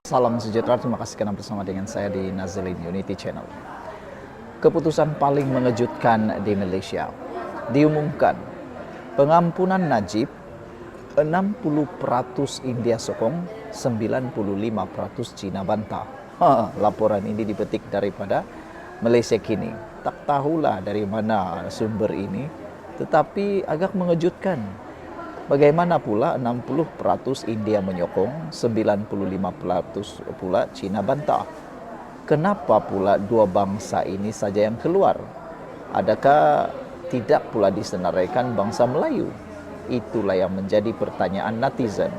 Salam sejahtera, terima kasih karena bersama dengan saya di Nazilin Unity Channel. Keputusan paling mengejutkan di Malaysia. Diumumkan, pengampunan Najib 60% India sokong, 95% Cina bantah. Laporan ini dipetik daripada Malaysia Kini. Tak tahulah dari mana sumber ini, tetapi agak mengejutkan. Bagaimana pula 60% India menyokong, 95% pula Cina bantah. Kenapa pula dua bangsa ini saja yang keluar? Adakah tidak pula disenaraikan bangsa Melayu? Itulah yang menjadi pertanyaan netizen.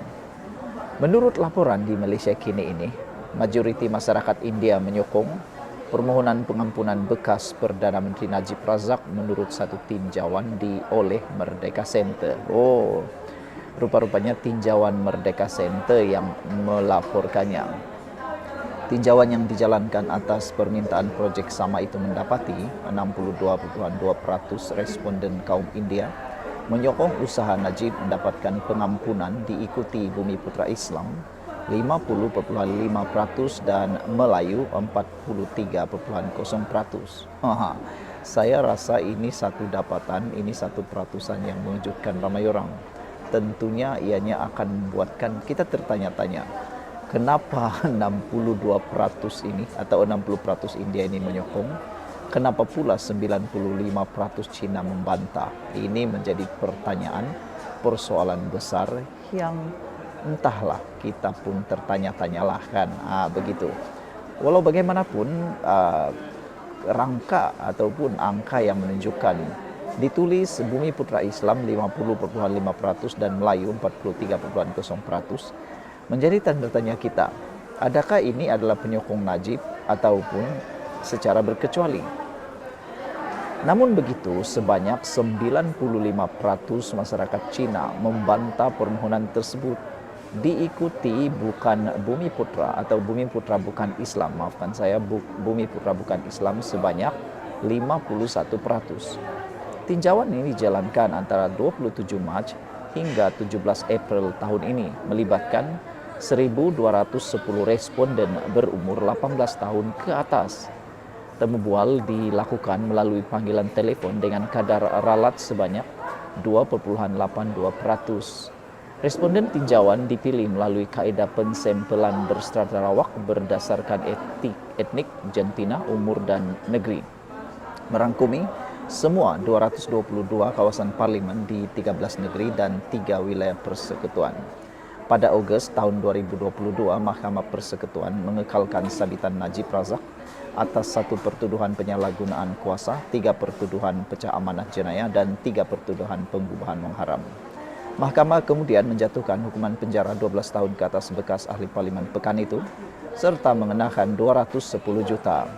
Menurut laporan di Malaysia Kini ini, majoriti masyarakat India menyokong permohonan pengampunan bekas Perdana Menteri Najib Razak menurut satu tinjauan oleh Merdeka Center. Rupa-rupanya tinjauan Merdeka Center yang melaporkannya. Tinjauan yang dijalankan atas permintaan projek sama itu mendapati 62.2% responden kaum India menyokong usaha Najib mendapatkan pengampunan, diikuti Bumi Putra Islam 50.5% dan Melayu 43.0%. Saya rasa ini satu dapatan, ini satu peratusan yang mengejutkan ramai orang. Tentunya ianya akan membuatkan kita tertanya-tanya, kenapa 62% ini atau 60% India ini menyokong, kenapa pula 95% Cina membantah? Ini menjadi pertanyaan, persoalan besar yang entahlah, kita pun tertanya-tanyalah kan, begitu. Walau bagaimanapun, rangka ataupun angka yang menunjukkan ditulis Bumi Putra Islam 50.5% dan Melayu 43.0% menjadi tanda tanya kita. Adakah ini adalah penyokong Najib ataupun secara berkecuali? Namun begitu, sebanyak 95% masyarakat Cina membantah permohonan tersebut. Diikuti bukan Bumi Putra atau Bumi Putra bukan Islam, maafkan saya, Bumi Putra bukan Islam sebanyak 51%. Tinjauan ini dijalankan antara 27 Mac hingga 17 April tahun ini, melibatkan 1.210 responden berumur 18 tahun ke atas. Temu bual dilakukan melalui panggilan telepon dengan kadar ralat sebanyak 2.82%. Responden tinjauan dipilih melalui kaedah pensempelan berstrata rawak berdasarkan etnik, jantina, umur dan negeri. Merangkumi semua 222 kawasan parlimen di 13 negeri dan 3 wilayah persekutuan. Pada Ogos tahun 2022, Mahkamah Persekutuan mengekalkan sabitan Najib Razak atas 1 pertuduhan penyalahgunaan kuasa, 3 pertuduhan pecah amanah jenayah dan 3 pertuduhan pembunuhan mengharam. Mahkamah kemudian menjatuhkan hukuman penjara 12 tahun ke atas bekas ahli parlimen Pekan itu serta mengenakan 210 juta.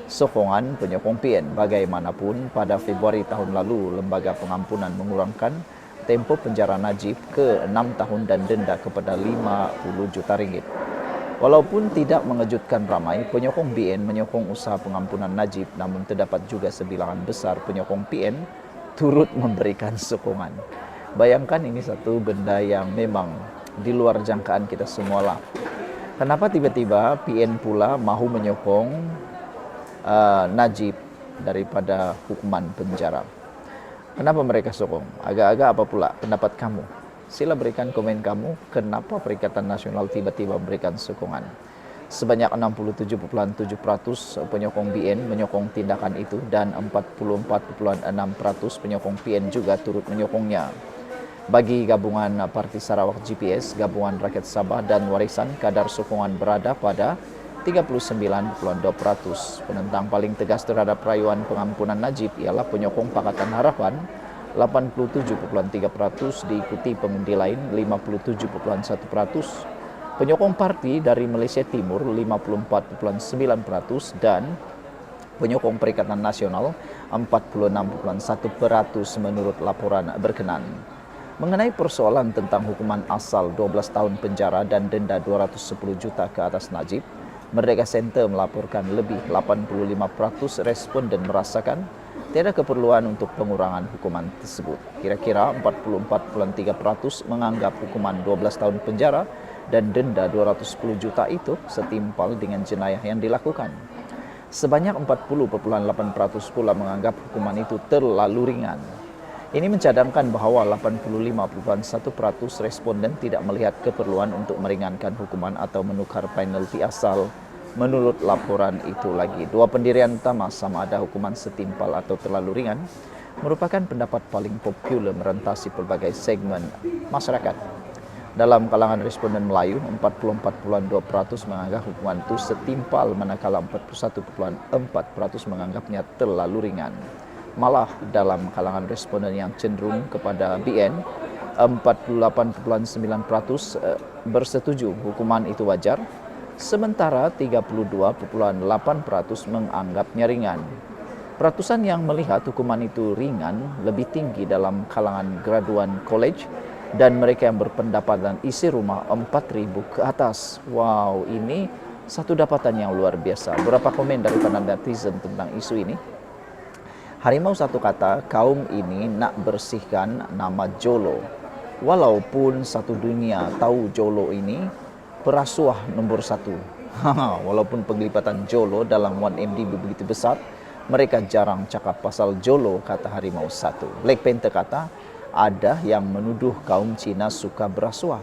Sokongan penyokong PN. Bagaimanapun, pada Februari tahun lalu, Lembaga Pengampunan mengurangkan tempo penjara Najib ke 6 tahun dan denda kepada 50 juta ringgit. Walaupun tidak mengejutkan ramai, penyokong BN menyokong usaha pengampunan Najib, namun terdapat juga sebilangan besar penyokong PN turut memberikan sokongan. Bayangkan, ini satu benda yang memang di luar jangkaan kita semualah. Kenapa tiba-tiba PN pula mahu menyokong Najib daripada hukuman penjara? Kenapa mereka sokong? Agak-agak apa pula pendapat kamu? Sila berikan komen kamu, kenapa Perikatan Nasional tiba-tiba memberikan sokongan. Sebanyak 67.7% penyokong BN menyokong tindakan itu dan 44.6% penyokong PN juga turut menyokongnya. Bagi gabungan Parti Sarawak GPS, Gabungan Rakyat Sabah dan Warisan, kadar sokongan berada pada 39.2%. Penentang paling tegas terhadap rayuan pengampunan Najib ialah penyokong Pakatan Harapan 87.3%, diikuti pengundi lain 57.1%. Penyokong parti dari Malaysia Timur 54.9% dan penyokong Perikatan Nasional 46.1% menurut laporan berkenan. Mengenai persoalan tentang hukuman asal 12 tahun penjara dan denda 210 juta ke atas Najib, Merdeka Center melaporkan lebih 85% responden merasakan tiada keperluan untuk pengurangan hukuman tersebut. Kira-kira 44.3% menganggap hukuman 12 tahun penjara dan denda 210 juta itu setimpal dengan jenayah yang dilakukan. Sebanyak 40,8% pula menganggap hukuman itu terlalu ringan. Ini mencadangkan bahwa 85,1% responden tidak melihat keperluan untuk meringankan hukuman atau menukar penalti asal. Menurut laporan itu lagi, dua pendirian utama sama ada hukuman setimpal atau terlalu ringan merupakan pendapat paling populer merentasi pelbagai segmen masyarakat. Dalam kalangan responden Melayu, 44,2% menganggap hukuman itu setimpal, manakala 41,4% menganggapnya terlalu ringan. Malah dalam kalangan responden yang cenderung kepada BN, 48,9% bersetuju hukuman itu wajar, sementara 32,8% menganggapnya ringan. Ratusan yang melihat hukuman itu ringan lebih tinggi dalam kalangan graduan college dan mereka yang berpendapatan isi rumah 4.000 ke atas. Wow, ini satu dapatan yang luar biasa. Berapa komen daripada netizen tentang isu ini? Harimau satu kata, kaum ini nak bersihkan nama Jolo. Walaupun satu dunia tahu Jolo ini perasuah nomor 1. Walaupun penglibatan Jolo dalam 1MD begitu besar, mereka jarang cakap pasal Jolo, kata Harimau satu. Black Panther kata, ada yang menuduh kaum Cina suka berasuah.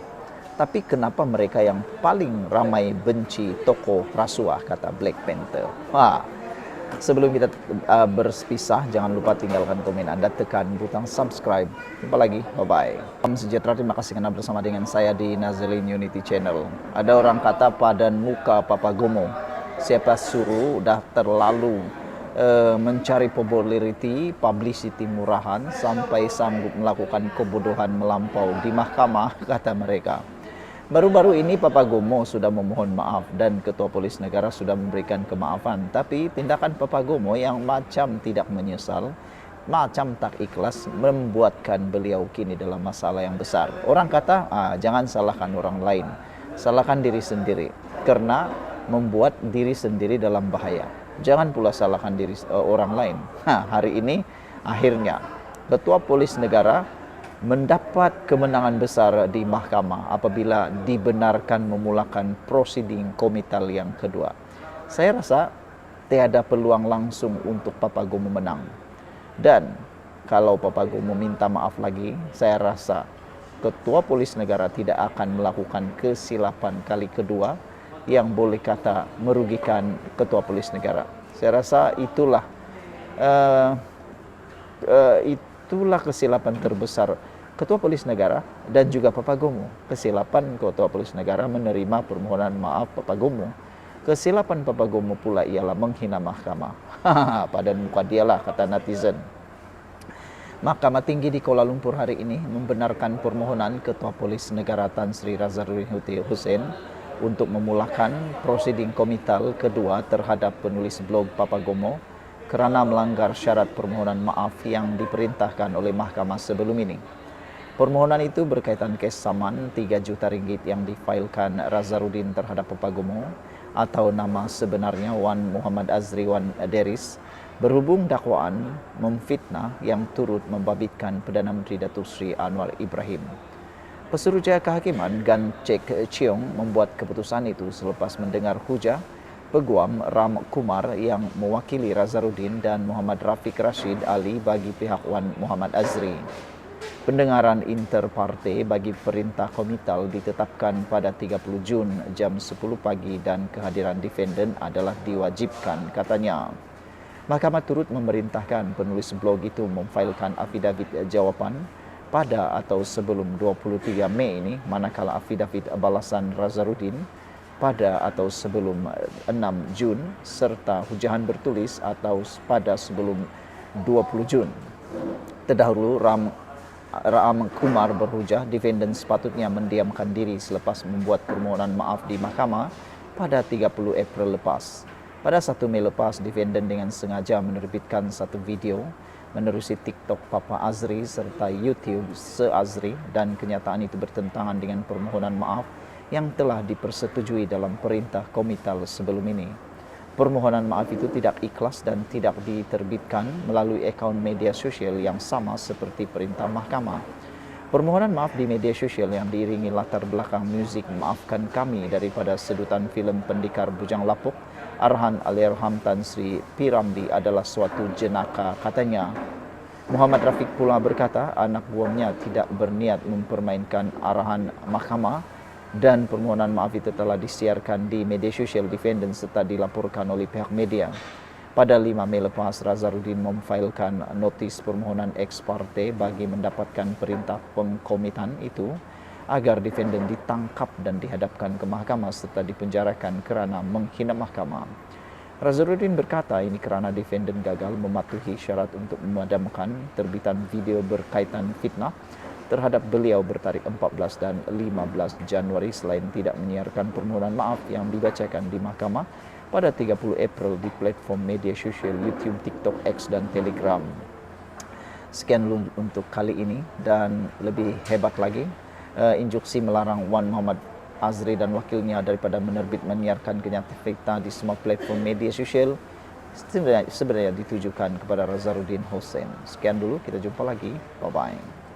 Tapi kenapa mereka yang paling ramai benci tokoh rasuah, kata Black Panther. Sebelum kita berpisah, jangan lupa tinggalkan komen Anda, tekan butang subscribe. Jumpa lagi, bye-bye. Salam sejahtera, terima kasih karena bersama dengan saya di Nazarene Unity Channel. Ada orang kata padan muka Papa Gomo. Siapa suruh dah terlalu mencari populariti, publicity murahan sampai sanggup melakukan kebodohan melampau di mahkamah, kata mereka. Baru-baru ini Papa Gomo sudah memohon maaf dan Ketua Polis Negara sudah memberikan kemaafan. Tapi tindakan Papa Gomo yang macam tidak menyesal, macam tak ikhlas, membuatkan beliau kini dalam masalah yang besar. Orang kata, jangan salahkan orang lain, salahkan diri sendiri, karena membuat diri sendiri dalam bahaya. Jangan pula salahkan diri orang lain. Hari ini akhirnya Ketua Polis Negara mendapat kemenangan besar di mahkamah apabila dibenarkan memulakan prosiding komital yang kedua. Saya rasa tiada peluang langsung untuk Papa Gomo menang. Dan kalau Papa Gomo minta maaf lagi, saya rasa Ketua Polis Negara tidak akan melakukan kesilapan kali kedua yang boleh kata merugikan Ketua Polis Negara. Saya rasa itulah kesilapan terbesar Ketua Polis Negara dan juga Papa Gomo. Kesilapan Ketua Polis Negara menerima permohonan maaf Papa Gomo. Kesilapan Papa Gomo pula ialah menghina mahkamah. Padan muka dialah, kata netizen. Mahkamah Tinggi di Kuala Lumpur hari ini membenarkan permohonan Ketua Polis Negara Tan Sri Razaruddin Hussein untuk memulakan prosiding komital kedua terhadap penulis blog Papa Gomo kerana melanggar syarat permohonan maaf yang diperintahkan oleh mahkamah sebelum ini. Permohonan itu berkaitan kes saman 3 juta ringgit yang difailkan Razaruddin terhadap Papa Gomo atau nama sebenarnya Wan Muhammad Azri Wan Deris berhubung dakwaan memfitnah yang turut membabitkan Perdana Menteri Datuk Seri Anwar Ibrahim. Pesuruhjaya Kehakiman Gan Chek Cheong membuat keputusan itu selepas mendengar hujah peguam Ram Kumar yang mewakili Razaruddin dan Muhammad Rafiq Rashid Ali bagi pihak Wan Muhammad Azri. Pendengaran interparti bagi perintah komital ditetapkan pada 30 Jun jam 10 pagi dan kehadiran defendant adalah diwajibkan, katanya. Mahkamah turut memerintahkan penulis blog itu memfailkan afidavit jawapan pada atau sebelum 23 Mei ini, manakala afidavit balasan Razaruddin pada atau sebelum 6 Jun serta hujahan bertulis atau pada sebelum 20 Jun. Terdahulu Ram Kumar berhujah defendant sepatutnya mendiamkan diri selepas membuat permohonan maaf di mahkamah pada 30 April lepas. Pada 1 Mei lepas, defendant dengan sengaja menerbitkan satu video menerusi TikTok Papa Azri serta YouTube Se-Azri dan kenyataan itu bertentangan dengan permohonan maaf yang telah dipersetujui dalam perintah komital sebelum ini. Permohonan maaf itu tidak ikhlas dan tidak diterbitkan melalui akaun media sosial yang sama seperti perintah mahkamah. Permohonan maaf di media sosial yang diiringi latar belakang muzik Maafkan Kami daripada sedutan filem Pendekar Bujang Lapuk, arahan Allahyarham Tan Sri P. Ramlee adalah suatu jenaka, katanya. Muhammad Rafiq pula berkata anak buahnya tidak berniat mempermainkan arahan mahkamah dan permohonan maaf itu telah disiarkan di media sosial defendant serta dilaporkan oleh pihak media. Pada 5 Mei lepas, Razarudin memfailkan notis permohonan ex parte bagi mendapatkan perintah pengkomitan itu agar defendant ditangkap dan dihadapkan ke mahkamah serta dipenjarakan kerana menghina mahkamah. Razarudin berkata ini kerana defendant gagal mematuhi syarat untuk memadamkan terbitan video berkaitan fitnah terhadap beliau bertarikh 14 dan 15 Januari selain tidak menyiarkan permohonan maaf yang dibacakan di mahkamah pada 30 April di platform media sosial YouTube, TikTok, X dan Telegram. Sekian dulu untuk kali ini dan lebih hebat lagi, instruksi melarang Wan Muhammad Azri dan wakilnya daripada menerbit menyiarkan kenyataan fakta di semua platform media sosial sebenarnya ditujukan kepada Razarudin Hussein. Sekian dulu, kita jumpa lagi. Bye-bye.